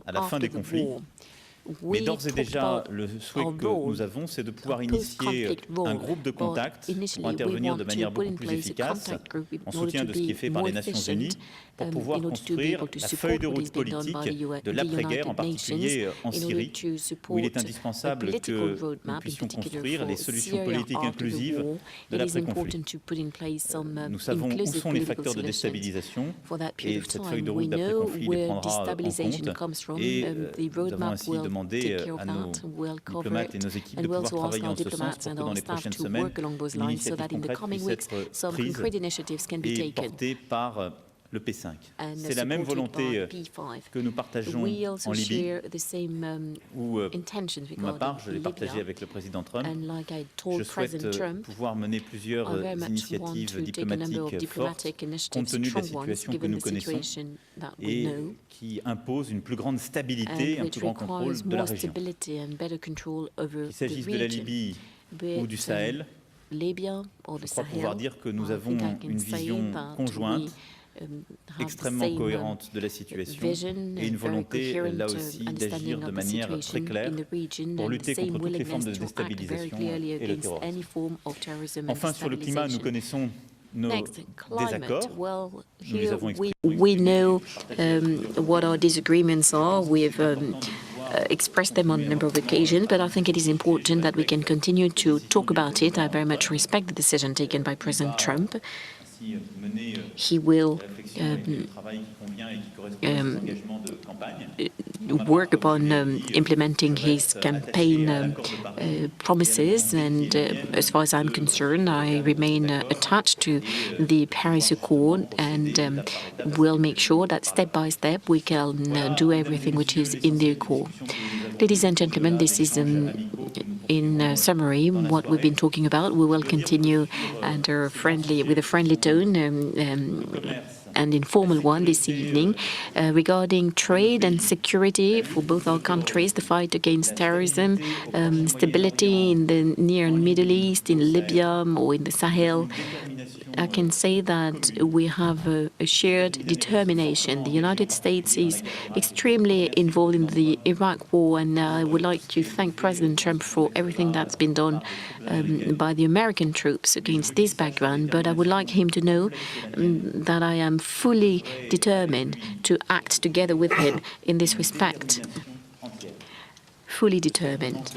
à la fin des conflits. Mais d'ores et déjà, le souhait que nous avons, c'est de pouvoir initier un groupe de contact pour intervenir de manière beaucoup plus efficace en soutien de ce qui est fait par les Nations Unies pour pouvoir construire la feuille de route politique de l'après-guerre, en particulier en Syrie, où il est indispensable que nous puissions construire les solutions politiques inclusives de l'après-conflit. Nous savons où sont les facteurs de déstabilisation et cette feuille de route d'après-conflit les prendra en compte et nous avons ainsi demandé à nos diplomates et nos équipes de pouvoir travailler en ce sens pour que dans les prochaines semaines, une initiative concrète puisse être prise et portée par le P5. C'est la même volonté que nous partageons en Libye, où, pour ma part, je l'ai partagée avec le président Trump. Je souhaite pouvoir mener plusieurs initiatives diplomatiques fortes, compte tenu de la situation que nous connaissons et qui impose une plus grande stabilité et un plus grand contrôle de la région. Qu'il s'agisse de la Libye ou du Sahel, je crois pouvoir dire que nous avons une vision conjointe extrêmement cohérente de la situation et une volonté, là aussi, d'agir de manière très claire pour lutter contre toutes les formes de déstabilisation et le terrorisme. Enfin, sur le climat, nous connaissons nos désaccords. Nous les avons exprimés. We know what our disagreements are. We've expressed them on a number of occasions, but I think it is important that we can continue to talk about it. I very much respect the decision taken by President Trump. He will work upon implementing his campaign promises, and as far as I'm concerned, I remain attached to the Paris Accord, and will make sure that step by step we can do everything which is in the Accord. Ladies and gentlemen, this is in summary what we've been talking about. We will continue with a friendly tone and informal one this evening regarding trade and security for both our countries, the fight against terrorism, stability in the Near and Middle East, in Libya or in the Sahel. I can say that we have a shared determination. The United States is extremely involved in the Iraq war, and I would like to thank President Trump for everything that's been done by the American troops against this background. But I would like him to know that I am fully determined to act together with him in this respect. Fully determined.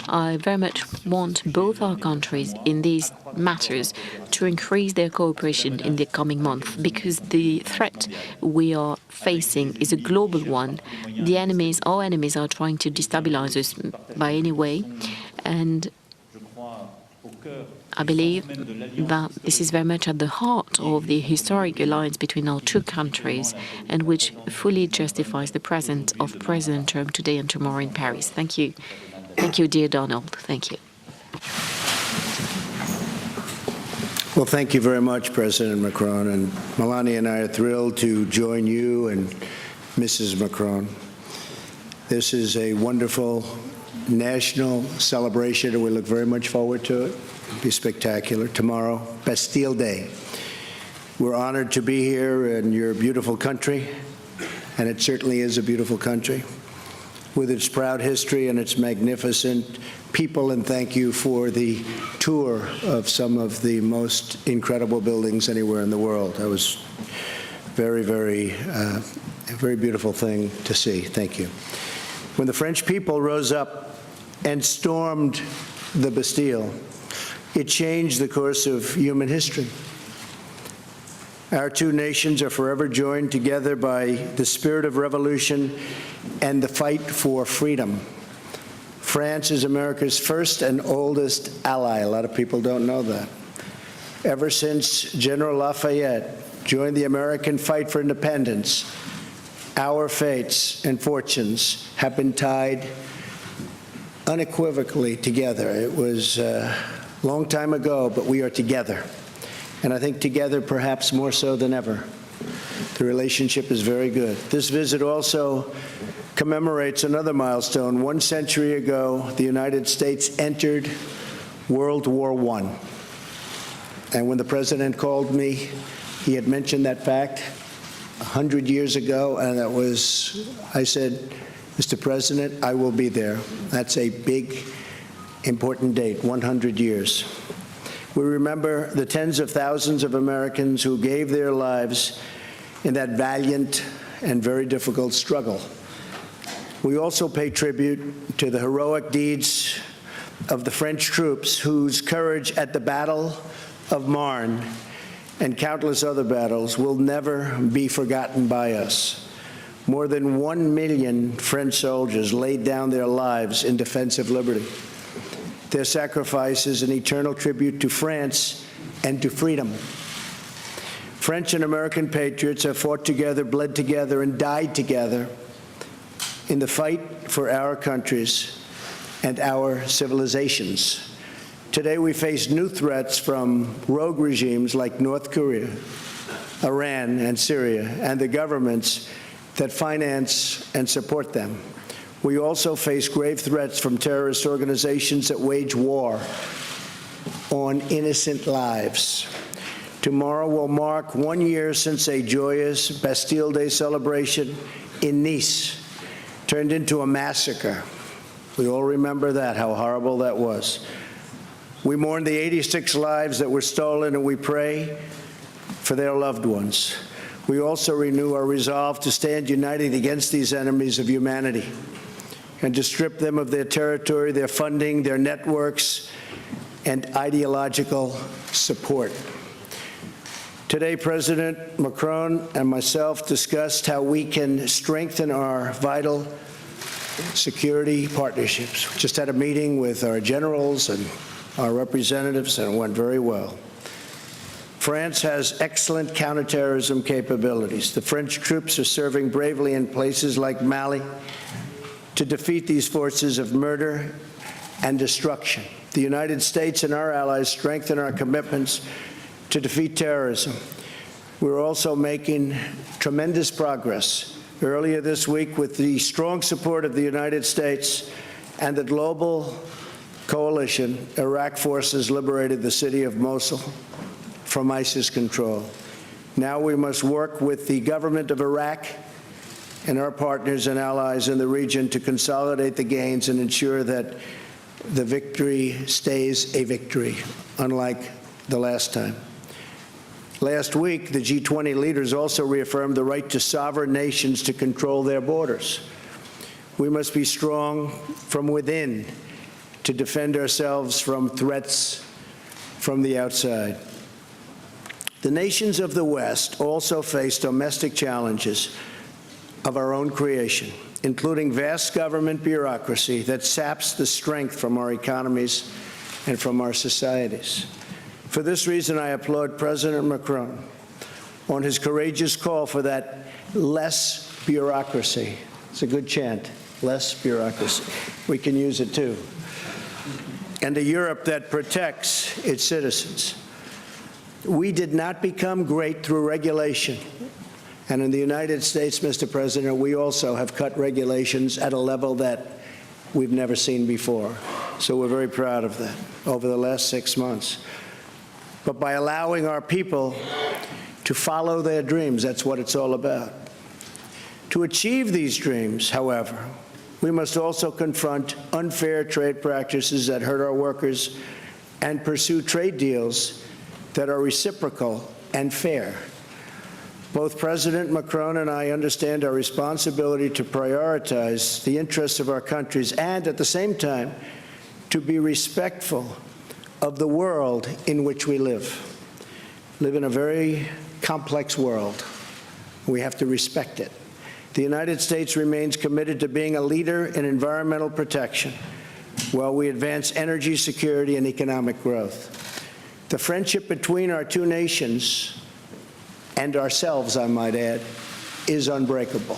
I very much want both our countries in these matters to increase their cooperation in the coming months, because the threat we are facing is a global one. Our enemies are trying to destabilize us by any way, and I believe that this is very much at the heart of the historic alliance between our two countries, and which fully justifies the presence of President Trump today and tomorrow in Paris. Thank you. Thank you, dear Donald. Thank you. Well, thank you very much, President Macron. And Melania and I are thrilled to join you and Mrs. Macron. This is a wonderful national celebration, and we look very much forward to it. It'll be spectacular. Tomorrow, Bastille Day. We're honored to be here in your beautiful country, and it certainly is a beautiful country, with its proud history and its magnificent people, and thank you for the tour of some of the most incredible buildings anywhere in the world. That was very, a very beautiful thing to see. Thank you. When the French people rose up and stormed the Bastille, it changed the course of human history. Our two nations are forever joined together by the spirit of revolution and the fight for freedom. France is America's first and oldest ally. A lot of people don't know that. Ever since General Lafayette joined the American fight for independence, our fates and fortunes have been tied unequivocally together. It was a long time ago, but we are together. And I think together perhaps more so than ever. The relationship is very good. This visit also commemorates another milestone. 1 century ago, the United States entered World War I. And when the president called me, he had mentioned that fact. 100 years ago, and I said, Mr. President, I will be there. That's a big, important date, 100 years. We remember the tens of thousands of Americans who gave their lives in that valiant and very difficult struggle. We also pay tribute to the heroic deeds of the French troops whose courage at the Battle of Marne and countless other battles will never be forgotten by us. More than 1 million French soldiers laid down their lives in defense of liberty. Their sacrifice is an eternal tribute to France and to freedom. French and American patriots have fought together, bled together, and died together in the fight for our countries and our civilizations. Today we face new threats from rogue regimes like North Korea, Iran, and Syria, and the governments that finance and support them. We also face grave threats from terrorist organizations that wage war on innocent lives. Tomorrow will mark 1 year since a joyous Bastille Day celebration in Nice turned into a massacre. We all remember that, how horrible that was. We mourn the 86 lives that were stolen, and we pray for their loved ones. We also renew our resolve to stand united against these enemies of humanity and to strip them of their territory, their funding, their networks, and ideological support. Today, President Macron and myself discussed how we can strengthen our vital security partnerships. We just had a meeting with our generals and our representatives, and it went very well. France has excellent counterterrorism capabilities. The French troops are serving bravely in places like Mali to defeat these forces of murder and destruction. The United States and our allies strengthen our commitments to defeat terrorism. We're also making tremendous progress earlier this week with the strong support of the United States and the global coalition. Iraq forces liberated the city of Mosul from ISIS control. Now we must work with the government of Iraq and our partners and allies in the region to consolidate the gains and ensure that the victory stays a victory, unlike the last time. Last week, the G20 leaders also reaffirmed the right to sovereign nations to control their borders. We must be strong from within to defend ourselves from threats from the outside. The nations of the West also face domestic challenges of our own creation, including vast government bureaucracy that saps the strength from our economies and from our societies. For this reason, I applaud President Macron on his courageous call for that less bureaucracy. It's a good chant, less bureaucracy. We can use it too. And a Europe that protects its citizens. We did not become great through regulation. And in the United States, Mr. President, we also have cut regulations at a level that we've never seen before. So we're very proud of that over the last 6 months. But by allowing our people to follow their dreams, that's what it's all about. To achieve these dreams, however, we must also confront unfair trade practices that hurt our workers and pursue trade deals that are reciprocal and fair. Both President Macron and I understand our responsibility to prioritize the interests of our countries and, at the same time, to be respectful of the world in which we live. We live in a very complex world. We have to respect it. The United States remains committed to being a leader in environmental protection while we advance energy security and economic growth. The friendship between our two nations and ourselves, I might add, is unbreakable.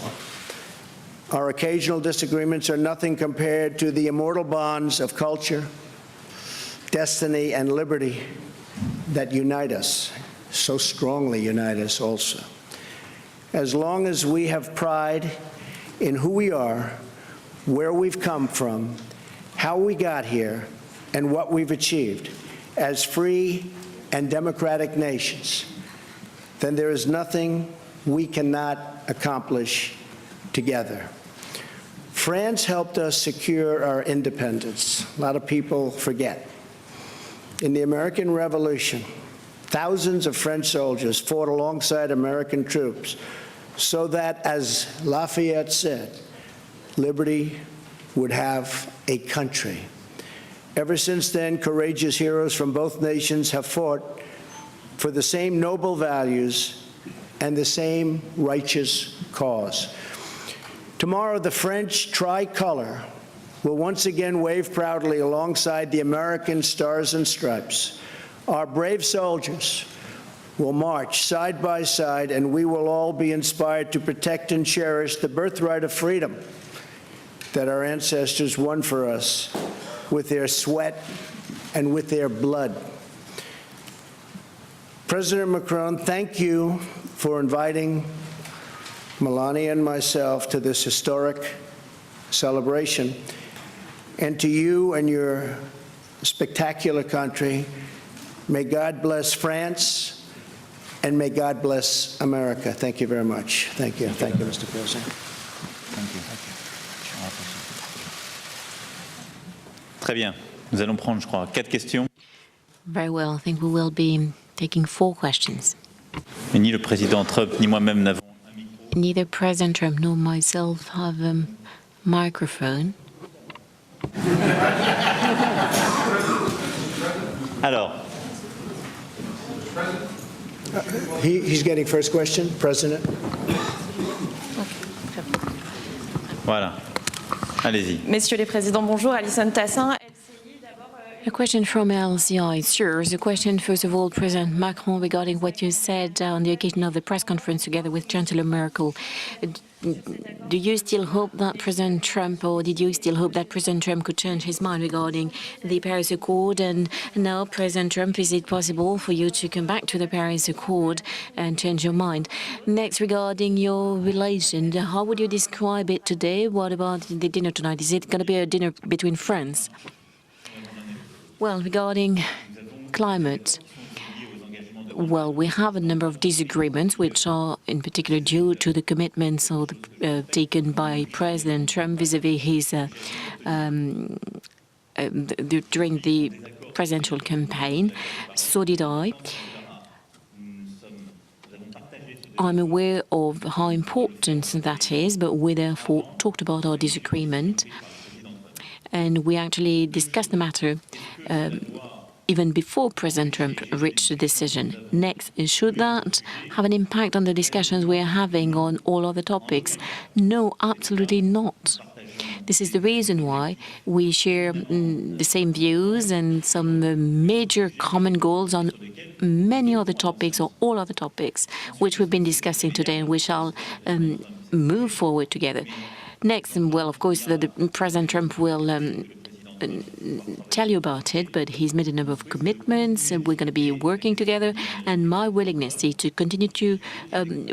Our occasional disagreements are nothing compared to the immortal bonds of culture, destiny, and liberty that unite us, so strongly unite us also. As long as we have pride in who we are, where we've come from, how we got here, and what we've achieved as free and democratic nations, then there is nothing we cannot accomplish together. France helped us secure our independence. A lot of people forget. In the American Revolution, thousands of French soldiers fought alongside American troops so that, as Lafayette said, liberty would have a country. Ever since then, courageous heroes from both nations have fought for the same noble values and the same righteous cause. Tomorrow, the French tricolor will once again wave proudly alongside the American stars and stripes. Our brave soldiers will march side by side, and we will all be inspired to protect and cherish the birthright of freedom that our ancestors won for us with their sweat and with their blood. President Macron, thank you for inviting Melania and myself to this historic celebration. And to you and your spectacular country, may God bless France, and may God bless America. Thank you very much. Thank you. Thank you, Mr. President. Thank you. Très bien. Nous allons prendre, je crois, 4 questions. Very well. I think we will be taking 4 questions. Et ni le président Trump ni moi-même n'avons un micro. Neither President Trump nor myself have a microphone. Alors. He's getting first question, President. Voilà. Allez-y. Messieurs les présidents, bonjour. Alison Tassin. A question from LCI. Sir, the question, first of all, President Macron, regarding what you said on the occasion of the press conference together with Chancellor Merkel. Do you still hope that President Trump, or did you still hope that President Trump could change his mind regarding the Paris Accord? And now, President Trump, is it possible for you to come back to the Paris Accord and change your mind? Next, regarding your relation, how would you describe it today? What about the dinner tonight? Is it going to be a dinner between friends? Well, regarding climate, well, we have a number of disagreements, which are in particular due to the commitments taken by President Trump vis-à-vis his during the presidential campaign. So did I. I'm aware of how important that is, but we therefore talked about our disagreement, and we actually discussed the matter even before President Trump reached a decision. Next, should that have an impact on the discussions we are having on all other topics? No, absolutely not. This is the reason why we share the same views and some major common goals on many other topics, or all other topics, which we've been discussing today, and we shall move forward together. Next, well, of course, the President Trump will tell you about it, but he's made a number of commitments, and we're going to be working together. And my willingness is to continue to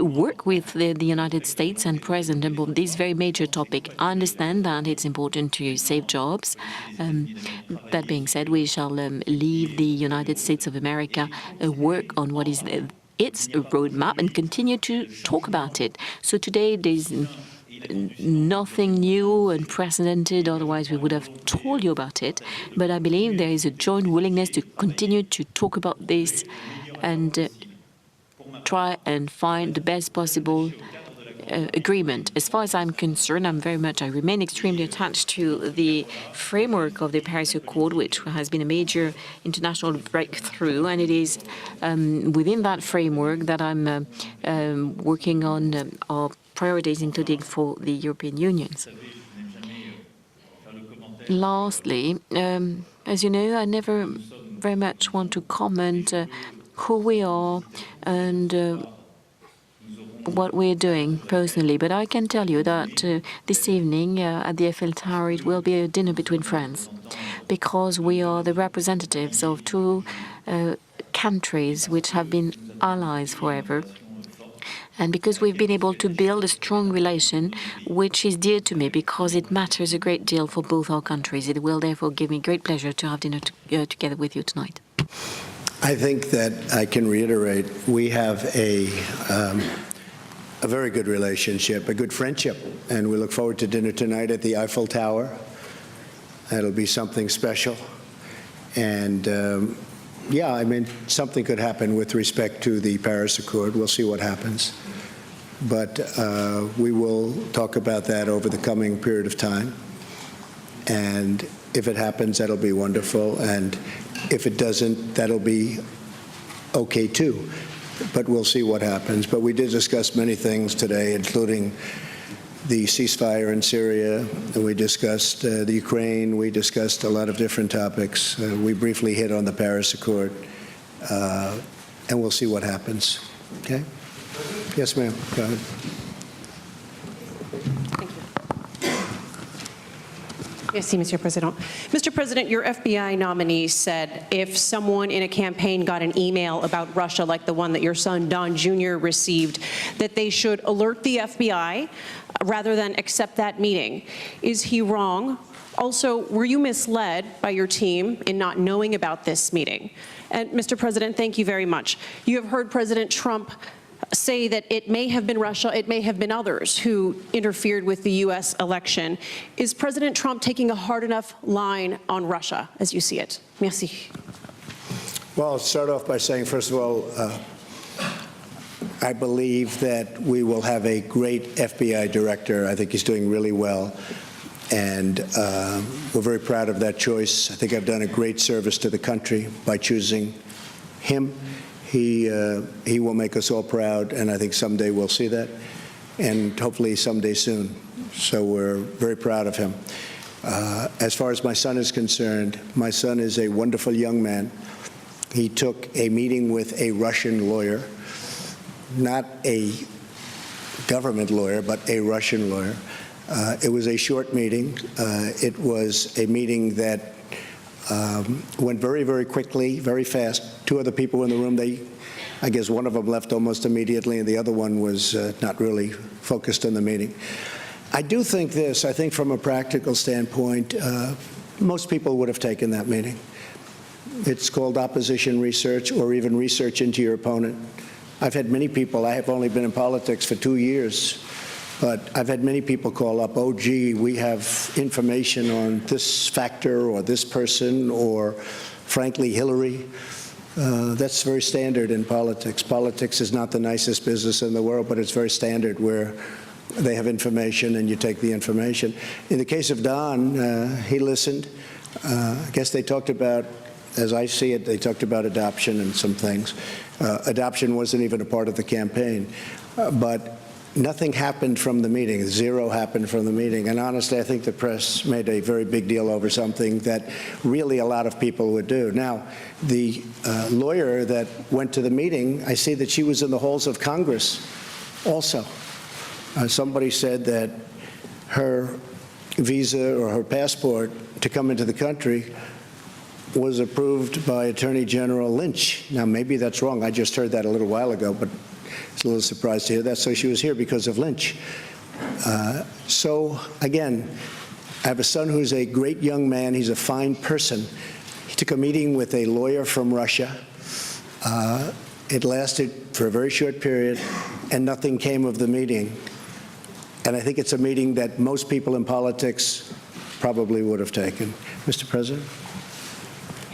work with the United States and President on this very major topic. I understand that it's important to save jobs. That being said, we shall leave the United States of America work on what is its roadmap and continue to talk about it. So today there's nothing new and unprecedented, otherwise we would have told you about it. But I believe there is a joint willingness to continue to talk about this and try and find the best possible agreement. As far as I'm concerned, I remain extremely attached to the framework of the Paris Accord, which has been a major international breakthrough, and it is within that framework that I'm working on our priorities, including for the European Union. Lastly, as you know, I never very much want to comment who we are and what we're doing personally, but I can tell you that this evening at the Eiffel Tower it will be a dinner between friends, because we are the representatives of two countries which have been allies forever, and because we've been able to build a strong relation which is dear to me, because it matters a great deal for both our countries. It will therefore give me great pleasure to have dinner together with you tonight. I think that I can reiterate, we have a a very good relationship, a good friendship, and we look forward to dinner tonight at the Eiffel Tower. That'll be something special. And yeah, I mean, something could happen with respect to the Paris Accord. We'll see what happens. But we will talk about that over the coming period of time. And if it happens, that'll be wonderful. And if it doesn't, that'll be okay too. But we'll see what happens. But we did discuss many things today, including the ceasefire in Syria, and we discussed the Ukraine, we discussed a lot of different topics. We briefly hit on the Paris Accord, and we'll see what happens. Okay? Yes, ma'am. Go ahead. Merci, Monsieur President. Mr. President, your FBI nominee said if someone in a campaign got an email about Russia, like the one that your son Don Jr. received, that they should alert the FBI rather than accept that meeting. Is he wrong? Also, were you misled by your team in not knowing about this meeting? And Mr. President, thank you very much. You have heard President Trump say that it may have been Russia, it may have been others who interfered with the U.S. election. Is President Trump taking a hard enough line on Russia as you see it? Merci. Well, I'll start off by saying, first of all, I believe that we will have a great FBI director. I think he's doing really well. And we're very proud of that choice. I think I've done a great service to the country by choosing him. He will make us all proud, and I think someday we'll see that, and hopefully someday soon. So we're very proud of him. As far as my son is concerned, my son is a wonderful young man. He took a meeting with a Russian lawyer, not a government lawyer, but a Russian lawyer. It was a short meeting. It was a meeting that went very, very quickly, very fast. Two other people in the room, I guess one of them left almost immediately, and the other one was not really focused on the meeting. I do think this, I think from a practical standpoint, most people would have taken that meeting. It's called opposition research, or even research into your opponent. I've had many people, I have only been in politics for 2 years, but I've had many people call up, oh, gee, we have information on this factor or this person or, frankly, Hillary. That's very standard in politics. Politics is not the nicest business in the world, but it's very standard where they have information and you take the information. In the case of Don, he listened. I guess they talked about, as I see it, they talked about adoption and some things. Adoption wasn't even a part of the campaign. But nothing happened from the meeting. Zero happened from the meeting. And honestly, I think the press made a very big deal over something that really a lot of people would do. Now, the lawyer that went to the meeting, I see that she was in the halls of Congress also. Somebody said that her visa or her passport to come into the country was approved by Attorney General Lynch. Now, maybe that's wrong. I just heard that a little while ago, but it's a little surprised to hear that. So she was here because of Lynch. So, again, I have a son who's a great young man. He's a fine person. He took a meeting with a lawyer from Russia. It lasted for a very short period, and nothing came of the meeting. And I think it's a meeting that most people in politics probably would have taken. Mr. President?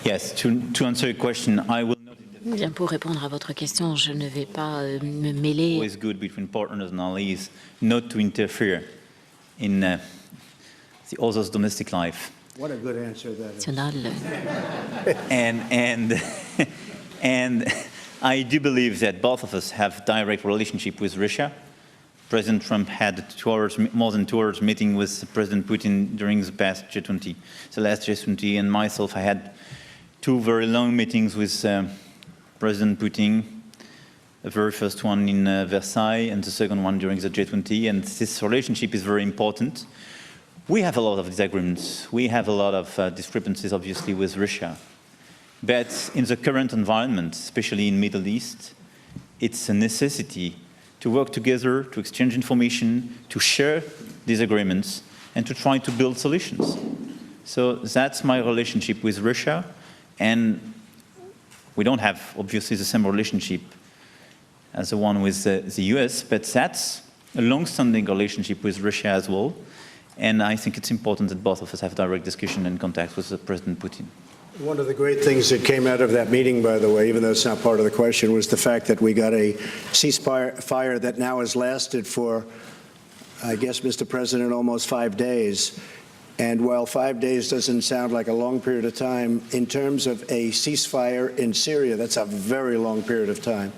Yes, to answer your question, I will not interfere. Bien, pour répondre à votre question, je ne vais pas me mêler. It's always good between partners and allies not to interfere in the other's domestic life. What a good answer that is. And I do believe that both of us have direct relationship with Russia. President Trump had more than 2 hours meeting with President Putin during the past G20, the last G20, and myself, I had 2 very long meetings with President Putin, the very first one in Versailles and the second one during the G20, and this relationship is very important. We have a lot of disagreements. We have a lot of discrepancies, obviously, with Russia. But in the current environment, especially in the Middle East, it's a necessity to work together, to exchange information, to share these agreements, and to try to build solutions. So that's my relationship with Russia, and we don't have, obviously, the same relationship as the one with the US, but that's a long-standing relationship with Russia as well. And I think it's important that both of us have direct discussion and contact with President Putin. One of the great things that came out of that meeting, by the way, even though it's not part of the question, was the fact that we got a ceasefire that now has lasted for, I guess, Mr. President, almost 5 days. And while 5 days doesn't sound like a long period of time, in terms of a ceasefire in Syria, that's a very long period of time.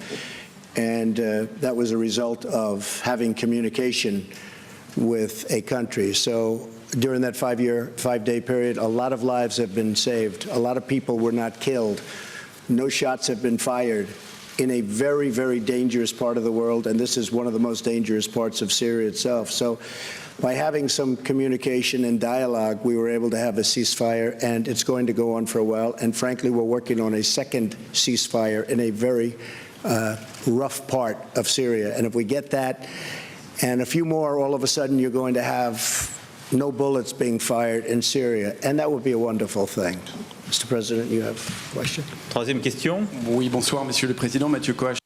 And that was a result of having communication with a country. So during that 5-day period, a lot of lives have been saved. A lot of people were not killed. No shots have been fired in a very, very dangerous part of the world, and this is one of the most dangerous parts of Syria itself. So by having some communication and dialogue, we were able to have a ceasefire, and it's going to go on for a while. And frankly, we're working on a second ceasefire in a very rough part of Syria. And if we get that, and a few more, all of a sudden you're going to have no bullets being fired in Syria, and that would be a wonderful thing. Mr. President, you have a question? Troisième question. Oui, bonsoir, Monsieur le Président. Mathieu Coach.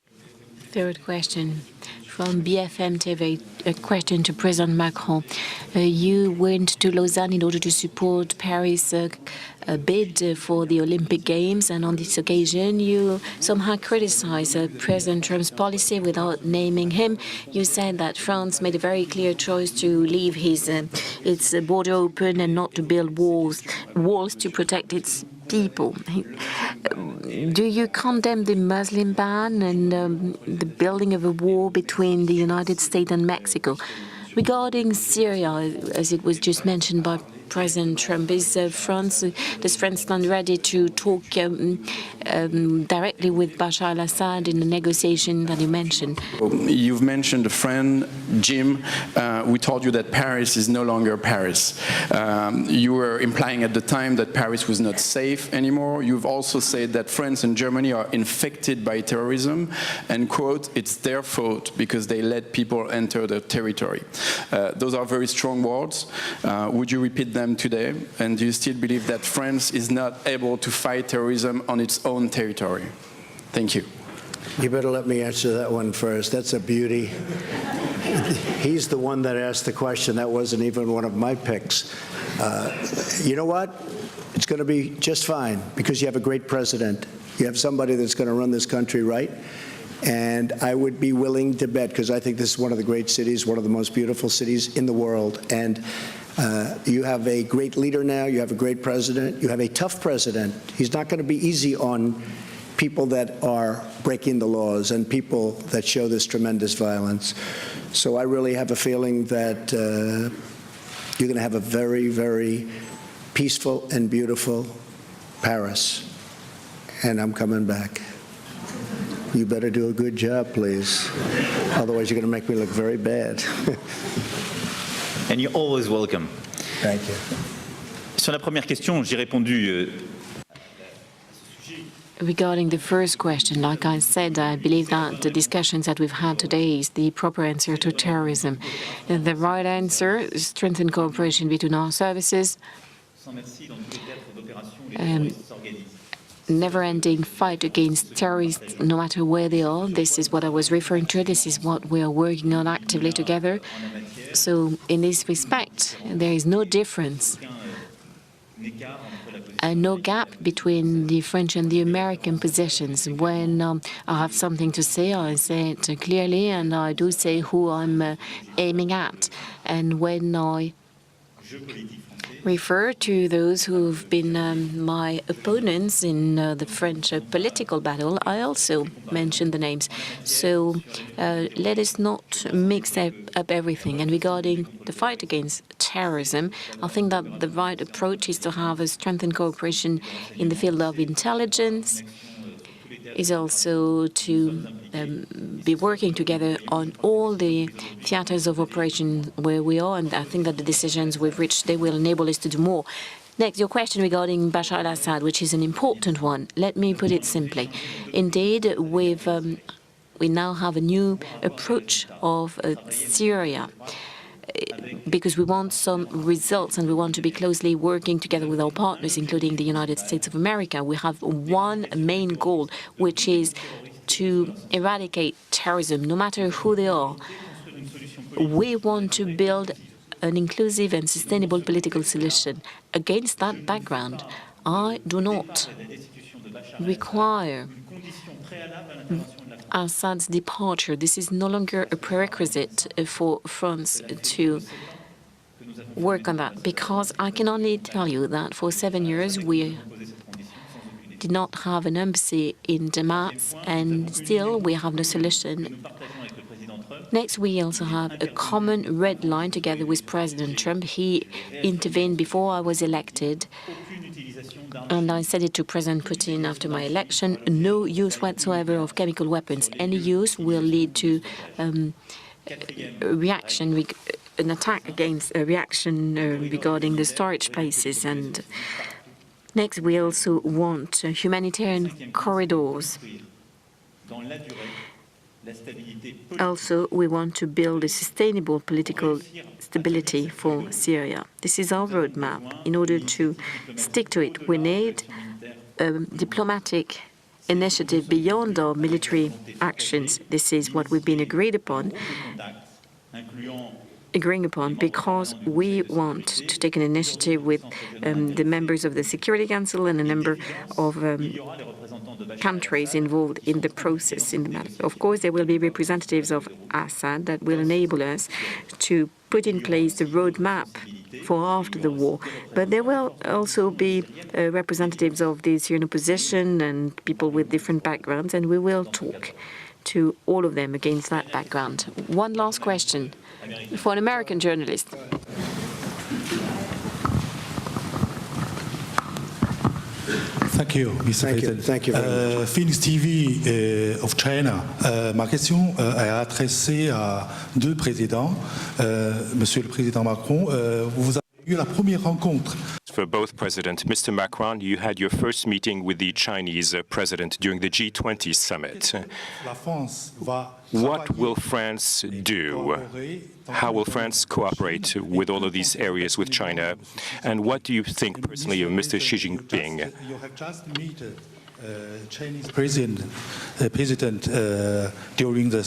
Third question from BFM TV, a question to President Macron. You went to Lausanne in order to support Paris' bid for the Olympic Games, and on this occasion you somehow criticized President Trump's policy without naming him. You said that France made a very clear choice to leave its border open and not to build walls to protect its people. Do you condemn the Muslim ban and the building of a wall between the United States and Mexico? Regarding Syria, as it was just mentioned by President Trump, does France stand ready to talk directly with Bashar al-Assad in the negotiation that you mentioned? You've mentioned a friend, Jim, who told you that Paris is no longer Paris. You were implying at the time that Paris was not safe anymore. You've also said that France and Germany are infected by terrorism, and, quote, it's their fault because they let people enter their territory. Those are very strong words. Would you repeat them today? And do you still believe that France is not able to fight terrorism on its own territory? Thank you. You better let me answer that one first. That's a beauty. He's the one that asked the question. That wasn't even one of my picks. You know what? It's going to be just fine because you have a great president. You have somebody that's going to run this country right. And I would be willing to bet, because I think this is one of the great cities, one of the most beautiful cities in the world. And you have a great leader now. You have a great president. You have a tough president. He's not going to be easy on people that are breaking the laws and people that show this tremendous violence. So I really have a feeling that you're going to have a very, very peaceful and beautiful Paris. And I'm coming back. You better do a good job, please. Otherwise, you're going to make me look very bad. And you're always welcome. Thank you. Sur la première question, j'ai répondu. Regarding the first question, like I said, I believe that the discussions that we've had today is the proper answer to terrorism. The right answer is strengthen cooperation between our services. Never-ending fight against terrorists, no matter where they are. This is what I was referring to. This is what we are working on actively together. So in this respect, there is no difference and no gap between the French and the American positions. When I have something to say, I say it clearly, and I do say who I'm aiming at. And when I refer to those who've been my opponents in the French political battle, I also mention the names. So let us not mix up everything. And regarding the fight against terrorism, I think that the right approach is to have a strengthened cooperation in the field of intelligence, is also to be working together on all the theaters of operation where we are, and I think that the decisions we've reached, they will enable us to do more. Next, your question regarding Bashar al-Assad, which is an important one. Let me put it simply. Indeed, we now have a new approach of Syria, because we want some results and we want to be closely working together with our partners, including the United States of America. We have one main goal, which is to eradicate terrorism, no matter who they are. We want to build an inclusive and sustainable political solution. Against that background, I do not require Assad's departure. This is no longer a prerequisite for France to work on that, because I can only tell you that for 7 years we did not have an embassy in Damas, and still we have no solution. Next, we also have a common red line together with President Trump. He intervened before I was elected, and I said it to President Putin after my election: no use whatsoever of chemical weapons. Any use will lead to reaction, an attack against a reaction regarding the storage places. And next, we also want humanitarian corridors. Also, we want to build a sustainable political stability for Syria. This is our roadmap. In order to stick to it, we need a diplomatic initiative beyond our military actions. This is what we've been agreeing upon, because we want to take an initiative with the members of the Security Council and a number of countries involved in the process, in the matter. Of course, there will be representatives of Assad that will enable us to put in place the roadmap for after the war. But there will also be representatives of the Syrian opposition and people with different backgrounds, and we will talk to all of them against that background. One last question for an American journalist. Thank you, Mr. President. Thank you very much. Phoenix TV of China. Ma question est adressée à deux présidents. Monsieur le Président Macron, vous avez eu la première rencontre. For both presidents, Mr. Macron, you had your first meeting with the Chinese president during the G20 summit. What will France do? How will France cooperate with all of these areas with China? And what do you think personally of Mr. Xi Jinping? You have just met Chinese president during the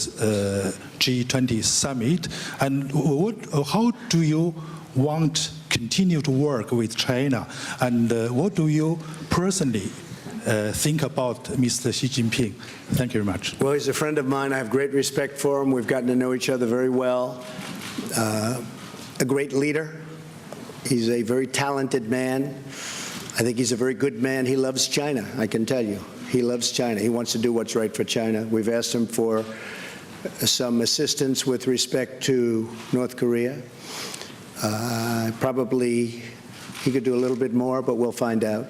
G20 summit. And how do you want to continue to work with China? And what do you personally think about Mr. Xi Jinping? Thank you very much. Well, he's a friend of mine. I have great respect for him. We've gotten to know each other very well. A great leader. He's a very talented man. I think he's a very good man. He loves China, I can tell you. He loves China. He wants to do what's right for China. We've asked him for some assistance with respect to North Korea. Probably he could do a little bit more, but we'll find out.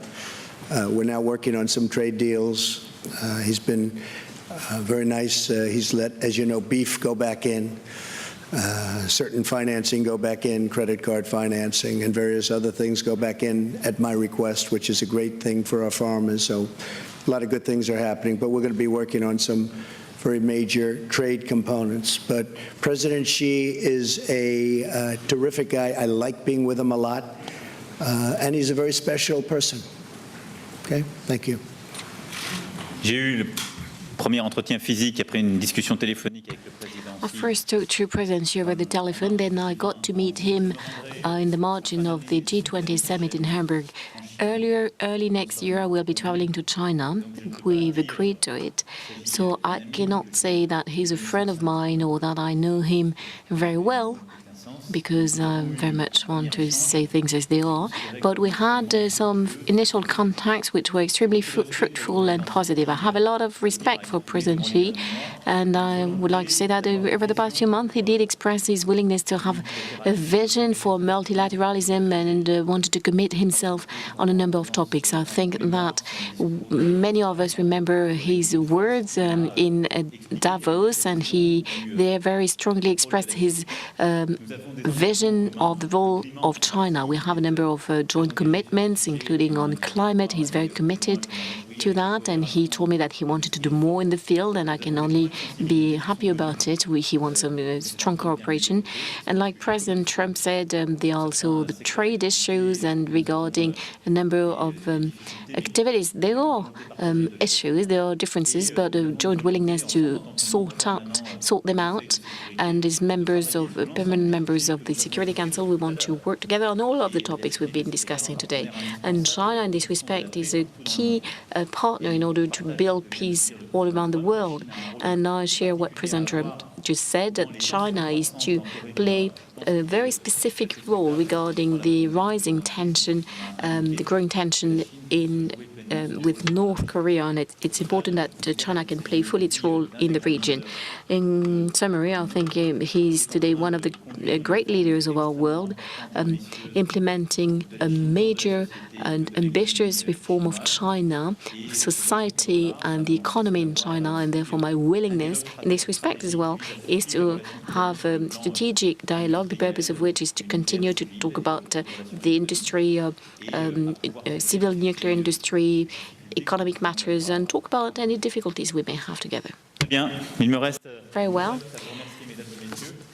We're now working on some trade deals. He's been very nice. He's let, as you know, beef go back in, certain financing go back in, credit card financing, and various other things go back in at my request, which is a great thing for our farmers. So a lot of good things are happening, but we're going to be working on some very major trade components. But President Xi is a terrific guy. I like being with him a lot, and he's a very special person. Okay, thank you. J'ai eu le premier entretien physique après une discussion téléphonique avec le président. I first talked to President Xi over the telephone, then I got to meet him in the margin of the G20 summit in Hamburg. Early next year, I will be traveling to China. We've agreed to it. So I cannot say that he's a friend of mine or that I know him very well, because I very much want to say things as they are. But we had some initial contacts which were extremely fruitful and positive. I have a lot of respect for President Xi, and I would like to say that over the past few months he did express his willingness to have a vision for multilateralism and wanted to commit himself on a number of topics. I think that many of us remember his words in Davos, and he there very strongly expressed his vision of the role of China. We have a number of joint commitments, including on climate. He's very committed to that, and he told me that he wanted to do more in the field, and I can only be happy about it. He wants some strong cooperation. And like President Trump said, there are also the trade issues, and regarding a number of activities, there are issues, there are differences, but a joint willingness to sort them out. And as permanent members of the Security Council, we want to work together on all of the topics we've been discussing today. And China, in this respect, is a key partner in order to build peace all around the world. And I share what President Trump just said, that China is to play a very specific role regarding the rising tension, the growing tension with North Korea, and it's important that China can play fully its role in the region. In summary, I think he's today one of the great leaders of our world, implementing a major and ambitious reform of China, society and the economy in China, and therefore my willingness in this respect as well is to have a strategic dialogue, the purpose of which is to continue to talk about the industry, civil nuclear industry, economic matters, and talk about any difficulties we may have together. Very well.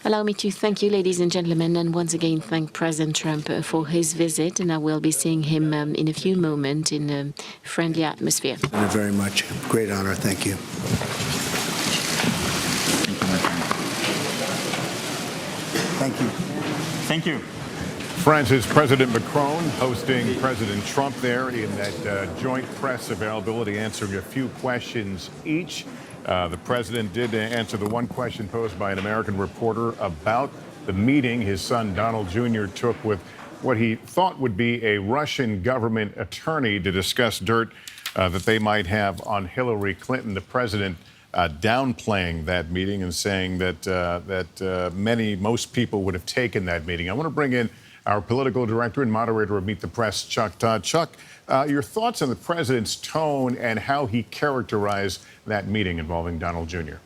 Allow me to thank you, ladies and gentlemen, and once again thank President Trump for his visit, and I will be seeing him in a few moments in a friendly atmosphere. Thank you very much. Great honor. Thank you. Thank you. Thank you. France's President Macron hosting President Trump there in that joint press availability, answering a few questions each. The president did answer the one question posed by an American reporter about the meeting his son Donald Jr. took with what he thought would be a Russian government attorney to discuss dirt that they might have on Hillary Clinton. The president downplaying that meeting and saying that most people would have taken that meeting. I want to bring in our political director and moderator of Meet the Press, Chuck Todd. Chuck, your thoughts on the president's tone and how he characterized that meeting involving Donald Jr.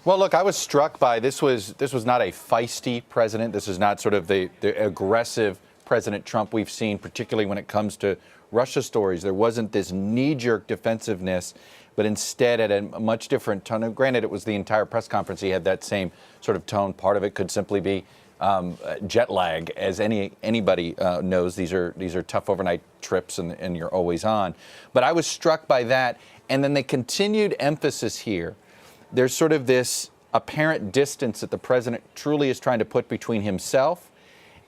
Well, look, I was struck by this was not a feisty president. This is not sort of the aggressive President Trump we've seen, particularly when it comes to Russia stories. There wasn't this knee-jerk defensiveness, but instead at a much different tone. And granted, it was the entire press conference. He had that same sort of tone. Part of it could simply be jet lag, as anybody knows. These are tough overnight trips, and you're always on. But I was struck by that, and then the continued emphasis here. There's sort of this apparent distance that the president truly is trying to put between himself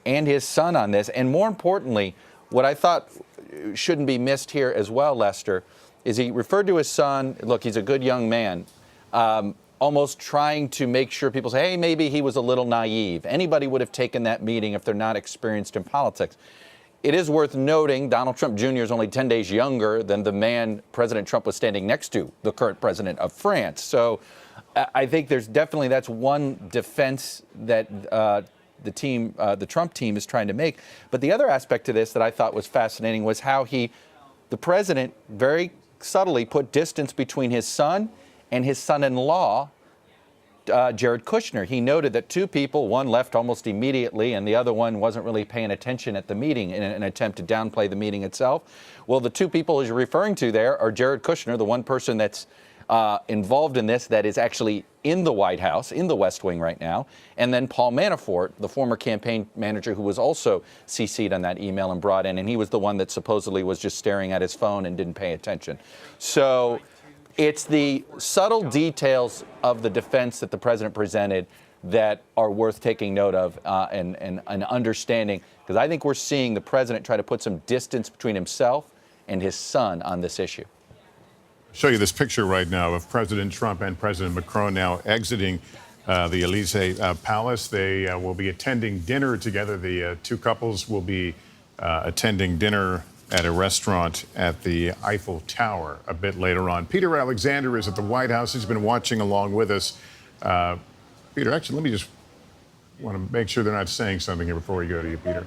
and his son on this. And more importantly, what I thought shouldn't be missed here as well, Lester, is he referred to his son. Look, he's a good young man. Almost trying to make sure people say, hey, maybe he was a little naive. Anybody would have taken that meeting if they're not experienced in politics. It is worth noting Donald Trump Jr. is only 10 days younger than the man President Trump was standing next to, the current president of France. So I think there's definitely, that's one defense that the Trump team is trying to make. But the other aspect to this that I thought was fascinating was how the president very subtly put distance between his son and his son-in-law, Jared Kushner. He noted that two people, one left almost immediately and the other one wasn't really paying attention at the meeting in an attempt to downplay the meeting itself. Well, the two people he's referring to there are Jared Kushner, the one person that's involved in this that is actually in the White House, in the West Wing right now, and then Paul Manafort, the former campaign manager who was also CC'd on that email and brought in, and he was the one that supposedly was just staring at his phone and didn't pay attention. So it's the subtle details of the defense that the president presented that are worth taking note of and understanding, because I think we're seeing the president try to put some distance between himself and his son on this issue. Show you this picture right now of President Trump and President Macron now exiting the Elysee Palace. They will be attending dinner together. The two couples will be attending dinner at a restaurant at the Eiffel Tower a bit later on. Peter Alexander is at the White House. He's been watching along with us. Peter, actually, let me just want to make sure they're not saying something here before we go to you, Peter.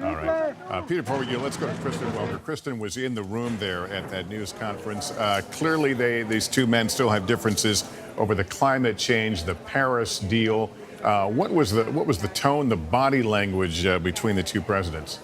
All right. Peter, before we go, let's go to Kristen Welker. Kristen was in the room there at that news conference. Clearly, these two men still have differences over the climate change, the Paris deal. What was the tone, the body language between the two presidents?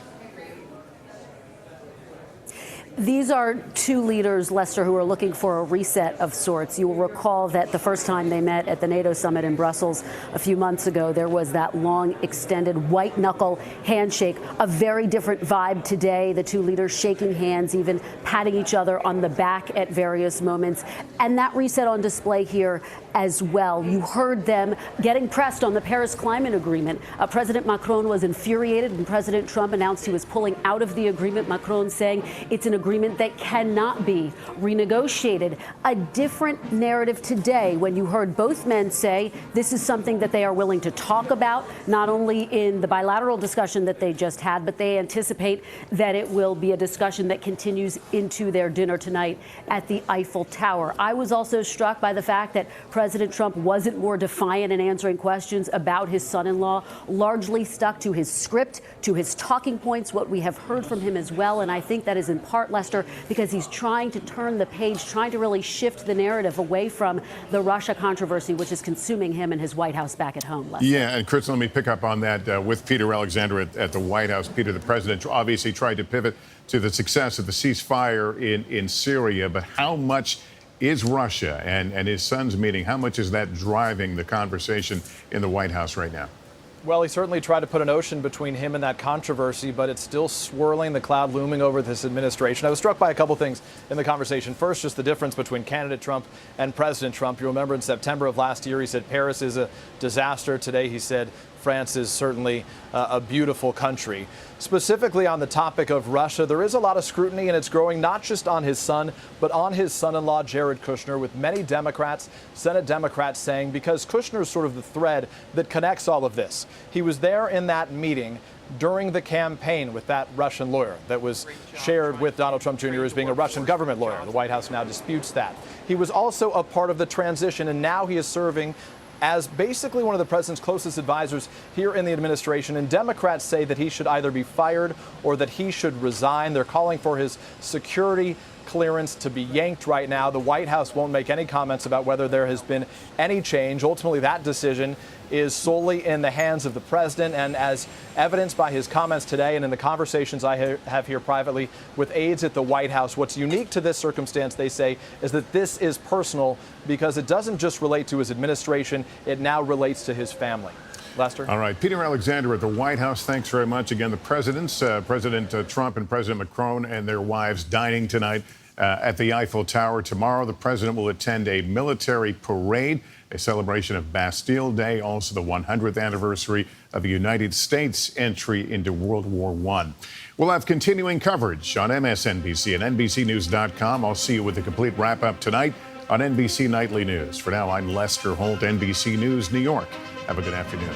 These are two leaders, Lester, who are looking for a reset of sorts. You will recall that the first time they met at the NATO summit in Brussels a few months ago, there was that long, extended, white-knuckle handshake. A very different vibe today. The two leaders shaking hands, even patting each other on the back at various moments. And that reset on display here as well. You heard them getting pressed on the Paris Climate Agreement. President Macron was infuriated when President Trump announced he was pulling out of the agreement. Macron saying it's an agreement that cannot be renegotiated. A different narrative today when you heard both men say this is something that they are willing to talk about, not only in the bilateral discussion that they just had, but they anticipate that it will be a discussion that continues into their dinner tonight at the Eiffel Tower. I was also struck by the fact that President Trump wasn't more defiant in answering questions about his son-in-law, largely stuck to his script, to his talking points, what we have heard from him as well. And I think that is in part, Lester, because he's trying to turn the page, trying to really shift the narrative away from the Russia controversy, which is consuming him and his White House back at home, Lester. Yeah, and Chris, let me pick up on that with Peter Alexander at the White House. Peter, the president obviously tried to pivot to the success of the ceasefire in Syria, but how much is Russia and his son's meeting, how much is that driving the conversation in the White House right now? Well, he certainly tried to put an ocean between him and that controversy, but it's still swirling, the cloud looming over this administration. I was struck by a couple things in the conversation. First, just the difference between candidate Trump and President Trump. You remember in September of last year, he said Paris is a disaster. Today, he said France is certainly a beautiful country. Specifically on the topic of Russia, there is a lot of scrutiny, and it's growing not just on his son, but on his son-in-law, Jared Kushner, with many Democrats, Senate Democrats saying, because Kushner is sort of the thread that connects all of this. He was there in that meeting during the campaign with that Russian lawyer that was shared with Donald Trump Jr. as being a Russian government lawyer. The White House now disputes that. He was also a part of the transition, and now he is serving as basically one of the president's closest advisors here in the administration. And Democrats say that he should either be fired or that he should resign. They're calling for his security clearance to be yanked right now. The White House won't make any comments about whether there has been any change. Ultimately, that decision is solely in the hands of the president, and as evidenced by his comments today and in the conversations I have here privately with aides at the White House, what's unique to this circumstance, they say, is that this is personal because it doesn't just relate to his administration, it now relates to his family. Lester? All right. Peter Alexander at the White House, thanks very much. Again, the presidents, President Trump and President Macron and their wives dining tonight at the Eiffel Tower. Tomorrow, the president will attend a military parade, a celebration of Bastille Day, also the 100th anniversary of the United States entry into World War I. We'll have continuing coverage on MSNBC and NBCNews.com. I'll see you with a complete wrap-up tonight on NBC Nightly News. For now, I'm Lester Holt, NBC News, New York. Have a good afternoon.